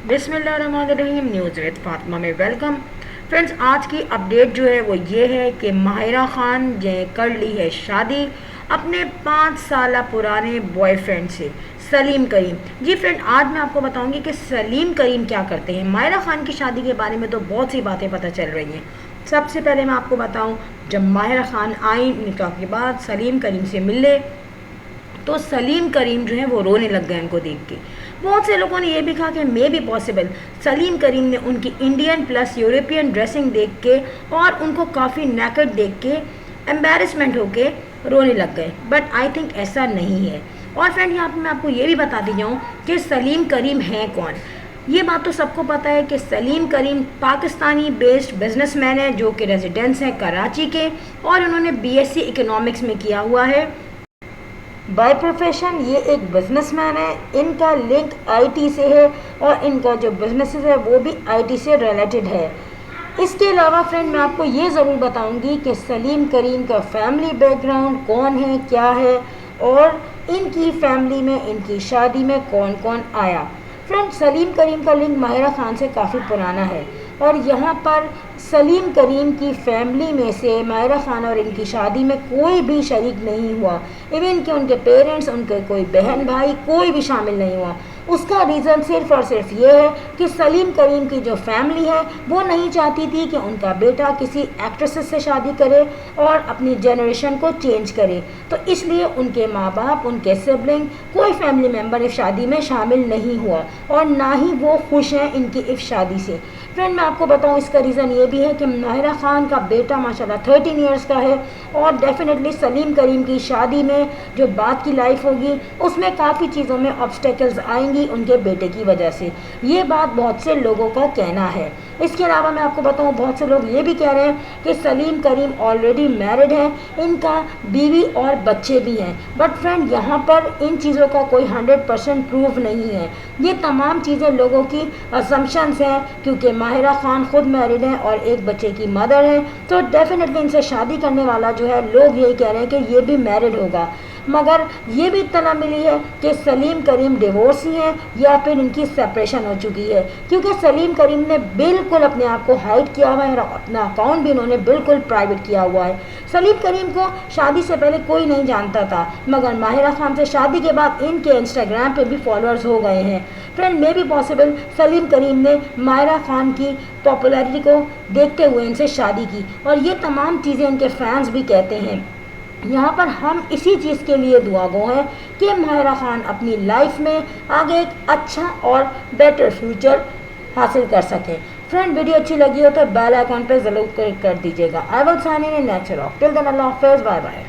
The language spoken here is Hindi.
बिस्मिल्लाहिर्रहमानिर्रहीम न्यूज़ विद फातिमा में वेलकम। फ्रेंड्स, आज की अपडेट जो है वो ये है कि माहिरा खान ने कर ली है शादी अपने 5 साल पुराने बॉयफ्रेंड से, सलीम करीम। जी फ्रेंड, आज मैं आपको बताऊंगी कि सलीम करीम क्या करते हैं। माहिरा खान की शादी के बारे में तो बहुत सी बातें पता चल रही हैं। सबसे पहले मैं आपको बताऊं, जब माहिरा खान आई निकाह के बाद सलीम करीम से मिलने, तो सलीम करीम जो है वो रोने लग गए उनको देख के। बहुत से लोगों ने ये भी कहा कि मे बी पॉसिबल सलीम करीम ने उनकी इंडियन प्लस यूरोपियन ड्रेसिंग देख के और उनको काफ़ी नेकेड देख के एम्बेरसमेंट होके रोने लग गए, बट आई थिंक ऐसा नहीं है। और फ्रेंड, यहाँ पर मैं आपको ये भी बता दी जाऊँ कि सलीम करीम हैं कौन। ये बात तो सबको पता है कि सलीम करीम पाकिस्तानी बेस्ड बिजनेसमैन है जो कि रेजिडेंस हैं कराची के, और उन्होंने बीएससी इकोनॉमिक्स में किया हुआ है। बाय प्रोफेशन ये एक बिजनेसमैन है। इनका लिंक आईटी से है और इनका जो बिजनेस है वो भी आईटी से रिलेटेड है। इसके अलावा फ्रेंड, मैं आपको ये ज़रूर बताऊंगी कि सलीम करीम का फैमिली बैकग्राउंड कौन है, क्या है, और इनकी फैमिली में इनकी शादी में कौन कौन आया। फ्रेंड, सलीम करीम का लिंक माहिरा खान से काफ़ी पुराना है और यहाँ पर सलीम करीम की फैमिली में से माहिरा खान और इनकी शादी में कोई भी शरीक नहीं हुआ। इवन कि उनके पेरेंट्स, उनके कोई बहन भाई, कोई भी शामिल नहीं हुआ। उसका रीज़न सिर्फ़ और सिर्फ ये है कि सलीम करीम की जो फैमिली है वो नहीं चाहती थी कि उनका बेटा किसी एक्ट्रेसेस से शादी करे और अपनी जनरेशन को चेंज करे, तो इसलिए उनके माँ बाप, उनके सिबलिंग, कोई फैमिली मेम्बर इस शादी में शामिल नहीं हुआ और ना ही वो खुश हैं इनकी इस शादी से। फ्रेंड, मैं आपको बताऊं, इसका रीज़न ये भी है कि माहिरा खान का बेटा माशाल्लाह 13 इयर्स का है और डेफिनेटली सलीम करीम की शादी में जो बात की लाइफ होगी उसमें काफ़ी चीज़ों में ऑब्स्टेकल्स आएंगी उनके बेटे की वजह से। ये बात बहुत से लोगों का कहना है। इसके अलावा मैं आपको बताऊं, बहुत से लोग ये भी कह रहे हैं कि सलीम करीम ऑलरेडी मैरिड हैं, इनका बीवी और बच्चे भी हैं। बट फ्रेंड, यहाँ पर इन चीज़ों का कोई 100% प्रूफ नहीं है। ये तमाम चीज़ें लोगों की असम्पशंस हैं, क्योंकि माहिरा खान खुद मैरिड हैं और एक बच्चे की मदर हैं, तो डेफिनेटली इनसे शादी करने वाला जो है, लोग यही कह रहे हैं कि ये भी मैरिड होगा। मगर ये भी इत्तला मिली है कि सलीम करीम डिवोर्सी हैं या फिर इनकी सेपरेशन हो चुकी है, क्योंकि सलीम करीम ने बिल्कुल अपने आप को हाइड किया हुआ है, अपना अकाउंट भी इन्होंने बिल्कुल प्राइवेट किया हुआ है। सलीम करीम को शादी से पहले कोई नहीं जानता था, मगर माहिरा खान से शादी के बाद इनके इंस्टाग्राम पे भी फॉलोअर्स हो गए हैं। Friend, may be possible Salim Karim ने माहिरा खान की पॉपुलैरिटी को देखते हुए इनसे शादी की, और ये तमाम चीज़ें इनके फैंस भी कहते हैं। यहाँ पर हम इसी चीज़ के लिए दुआगो हैं कि माहिरा खान अपनी लाइफ में आगे एक अच्छा और बेटर फ्यूचर हासिल कर सकें। फ्रेंड, वीडियो अच्छी लगी हो तो बेल आइकॉन पर ज़रूर क्लिक कर दीजिएगा। I will sign in next vlog. Till then अल्लाह हाफ़िज़, बाय बाय।